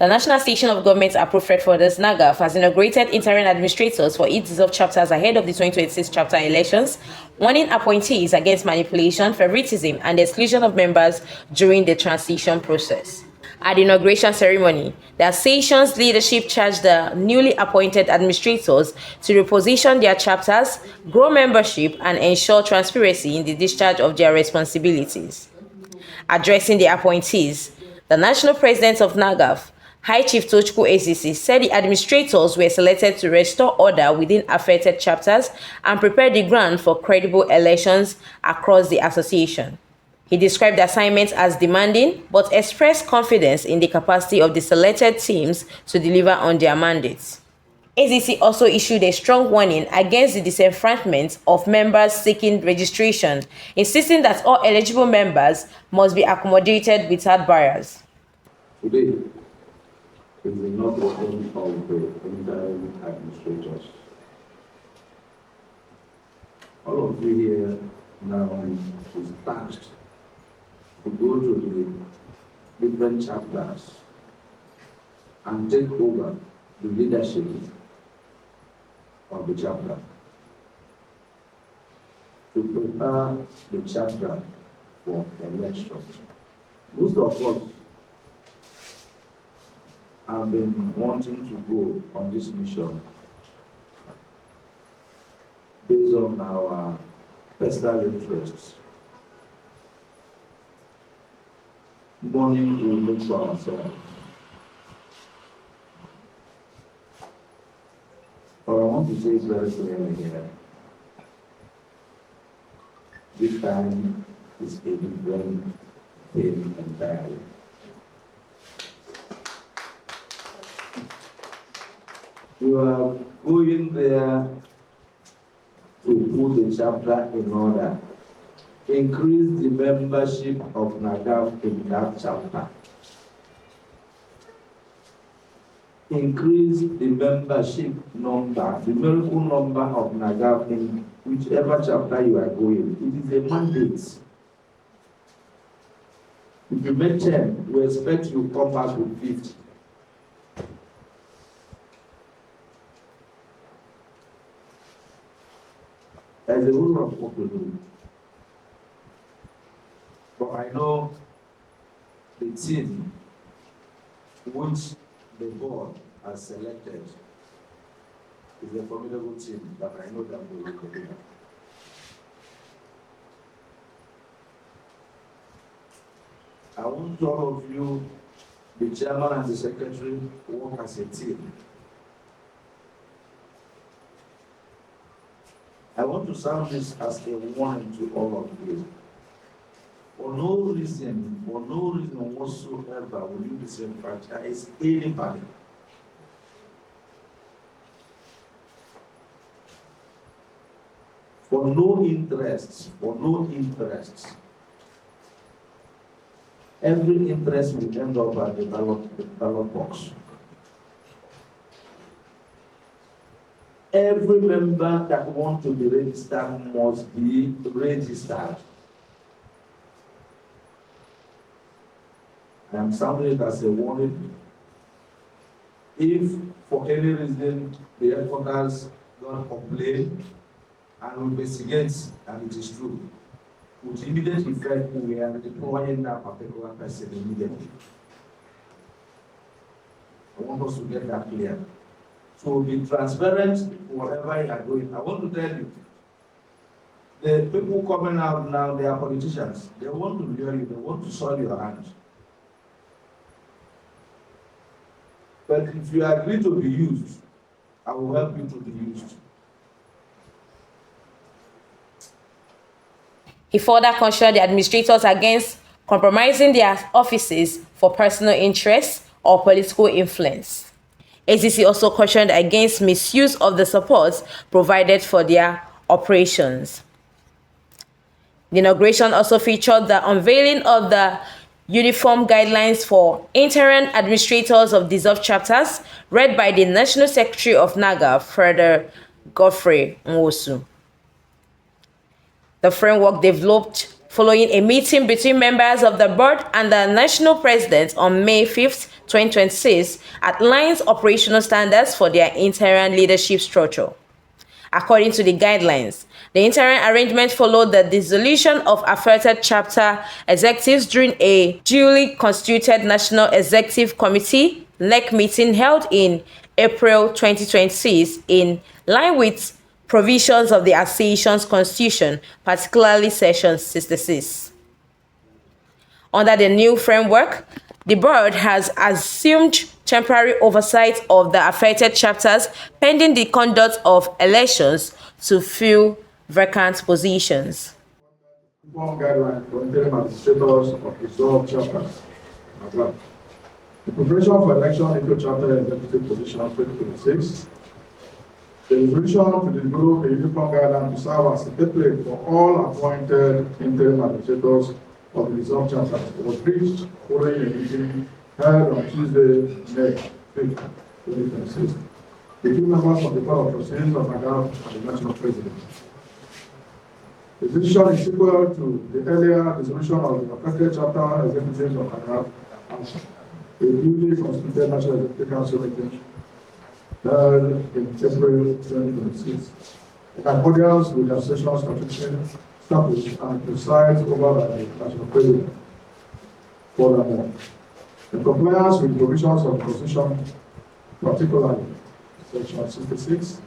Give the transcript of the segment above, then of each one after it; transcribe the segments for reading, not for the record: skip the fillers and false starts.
The National Station of Government approved Fredforders NAGAFF has inaugurated interim administrators for each dissolved chapters ahead of the 2026 chapter elections, warning appointees against manipulation, favouritism, and the exclusion of members during the transition process. At the inauguration ceremony, the association's leadership charged the newly appointed administrators to reposition their chapters, grow membership, and ensure transparency in the discharge of their responsibilities. Addressing the appointees, the National President of NAGAFF, High Chief Tochukwu Ezisi, said the administrators were selected to restore order within affected chapters and prepare the ground for credible elections across the association. He described the assignment as demanding, but expressed confidence in the capacity of the selected teams to deliver on their mandates. Ezisi also issued a strong warning against the disenfranchisement of members seeking registration, insisting that all eligible members must be accommodated without barriers. Today is the inauguration of the interim administrators. All of you here now is tasked to go to the different chapters and take over the leadership of the chapter, to prepare the chapter for election. Most of us have been wanting to go on this mission based on our personal interests. Morning we look for ourselves. But I want to say it very clearly here. This time is a different thing entirely. You are going there to put the chapter in order. Increase the membership of NAGAFF in that chapter. Increase the membership number, the numerical number of NAGAFF in whichever chapter you are going. It is a mandate. If you make 10, we expect you to come back with 50. There's a whole lot of work to do. But I know the team which the board has selected is a formidable team that I know that we will deliver. I want all of you, the chairman and the secretary, work as a team. I want to sound this as a warning to all of you. For no reason whatsoever will you disenfranchise anybody. For no interest. Every interest will end up at the ballot box. Every member that wants to be registered must be registered. I am sounding it as a warning. If for any reason the headquarters don't complain and we investigate and it is true, with immediate effect we are deploying that particular person immediately. I want us to get that clear. So be transparent whatever you are doing. I want to tell you, the people coming out now, they are politicians. They want to hear you, they want to soil your hands. But if you agree to be used, I will help you to be used. He further cautioned the administrators against compromising their offices for personal interests or political influence. Ezisi also cautioned against misuse of the support provided for their operations. The inauguration also featured the unveiling of the uniform guidelines for interim administrators of dissolved chapters, read by the National Secretary of NAGAFF, Frederick Godfrey Nwosu. The framework developed following a meeting between members of the board and the National President on May 5th, 2026, outlines operational standards for their interim leadership structure. According to the guidelines, the interim arrangement followed the dissolution of affected chapter executives during a duly constituted National Executive Committee (NEC) meeting held in April 2026 in line with provisions of the Association's Constitution, particularly Section 66. Under the new framework, the board has assumed temporary oversight of the affected chapters pending the conduct of elections to fill vacant positions. Guideline for interim administrators of resolved chapters. The preparation for election into chapter executive position 2026. The resolution to develop a uniform guideline to serve as a template for all appointed interim administrators of the resolved chapters was reached following a meeting held on Tuesday, May 5th, 2026. The two members of the Board of Trustees of NAGAFF and the National President. The decision is equal to the earlier resolution of the affected chapter executives of NAGAFF and a newly constituted National Executive Council meeting held in April 2026. In accordance with the Association's Constitution, established and presides over the National President. Furthermore, in compliance with provisions of the Constitution, particularly Section 66,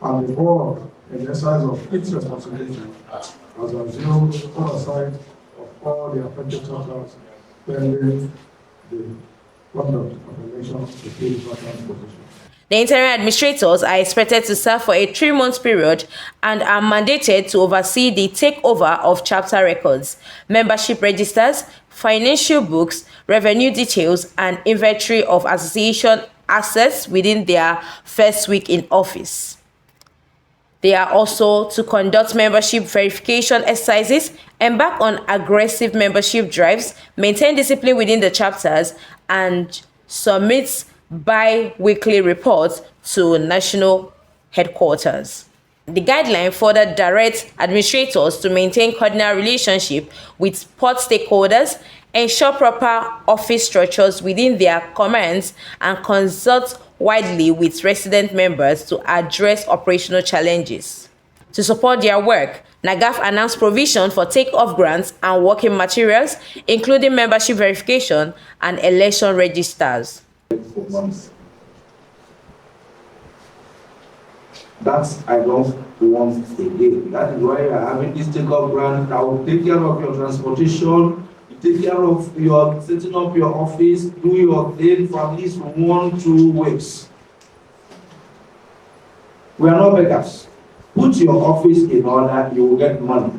and the board, in the exercise of its responsibility, has assumed oversight of all the affected chapters pending the conduct of elections to fill vacant positions. The interim administrators are expected to serve for a 3-month period and are mandated to oversee the takeover of chapter records, membership registers, financial books, revenue details, and inventory of association assets within their first week in office. They are also to conduct membership verification exercises, embark on aggressive membership drives, maintain discipline within the chapters, and submit bi-weekly reports to national headquarters. The guideline further directs administrators to maintain cordial relationship with port stakeholders, ensure proper office structures within their commands, and consult widely with resident members to address operational challenges. To support their work, NAGAFF announced provision for take-off grants and working materials, including membership verification and election registers. That I don't want again. That is why you are having this take-off grant that will take care of your transportation, take care of your setting up your office, do your thing for at least 1-2 weeks. We are not beggars. Put your office in order, you will get money.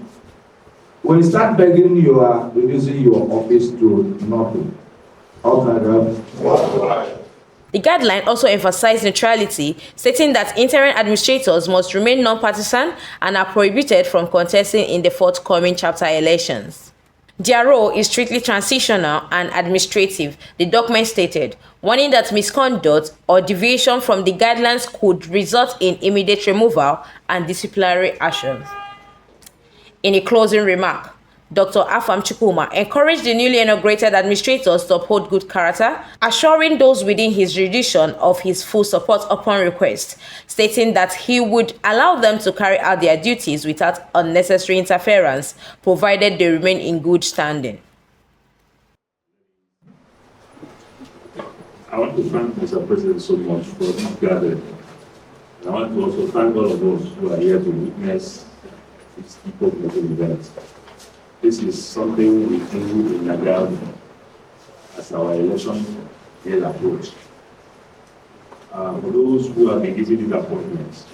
When you start begging, you are reducing your office to nothing. The guideline also emphasized neutrality, stating that interim administrators must remain non-partisan and are prohibited from contesting in the forthcoming chapter elections. Their role is strictly transitional and administrative, the document stated, warning that misconduct or deviation from the guidelines could result in immediate removal and disciplinary actions. In a closing remark, Dr. Afam Chukwuma encouraged the newly inaugurated administrators to uphold good character, assuring those within his jurisdiction of his full support upon request, stating that he would allow them to carry out their duties without unnecessary interference, provided they remain in good standing. I want to thank Mr. President so much for this gathering. I want to also thank all of those who are here to witness this important event. This is something we do in NAGAFF as our election year approach. For those who have been given these appointments,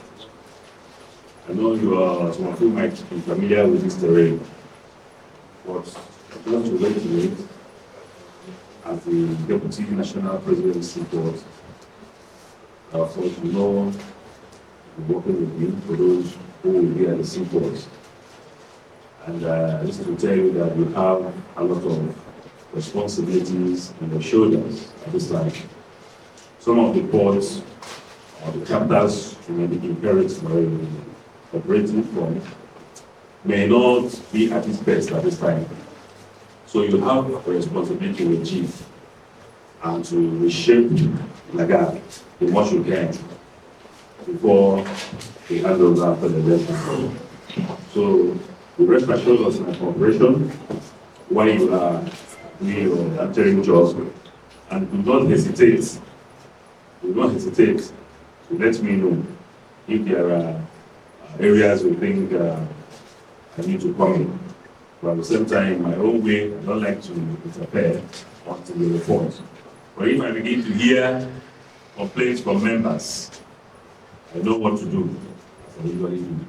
I know some of you might be familiar with this terrain, but just to reiterate, as the Deputy National Presidency Board, of course, you know, working with me for those who will be at the seaports. And just to tell you that you have a lot of responsibilities on your shoulders at this time. Some of the ports or the chapters you may be imperative or operating from may not be at its best at this time. So you have a responsibility with Chief and to reshape NAGAFF the much you can before we hand over after the election. So the rest assures us in cooperation while you are doing your interim job, and do not hesitate. Do not hesitate to let me know if there are areas you think I need to come in. But at the same time, my own way, I don't like to interfere until the report. But if I begin to hear complaints from members, I know what to do, as I usually do.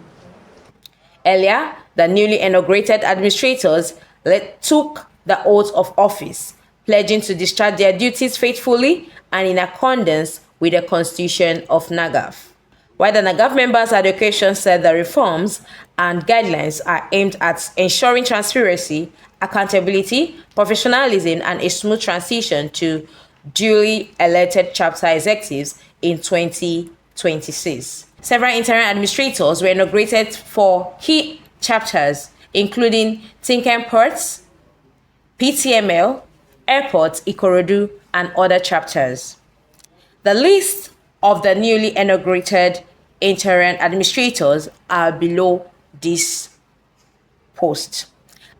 Earlier, the newly inaugurated administrators took the oath of office, pledging to discharge their duties faithfully and in accordance with the Constitution of NAGAFF. While the NAGAFF members at the occasion said the reforms and guidelines are aimed at ensuring transparency, accountability, professionalism, and a smooth transition to duly elected chapter executives in 2026. Several interim administrators were inaugurated for key chapters, including Tinker Ports, PTML, Airports, Ikorodu, and other chapters. The list of the newly inaugurated interim administrators are below this post.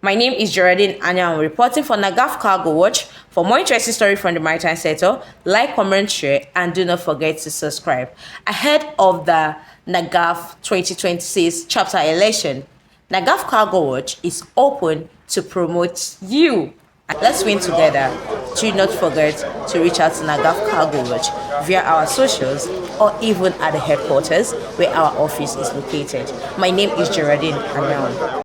My name is Geraldine Anyanwu, reporting for NAGAFF Cargo Watch. For more interesting stories from the maritime sector, like, comment, share, and do not forget to subscribe. Ahead of the NAGAFF 2026 chapter election, NAGAFF Cargo Watch is open to promote you. Let's win together. Do not forget to reach out to NAGAFF Cargo Watch via our socials or even at the headquarters where our office is located. My name is Geraldine Anyanwu.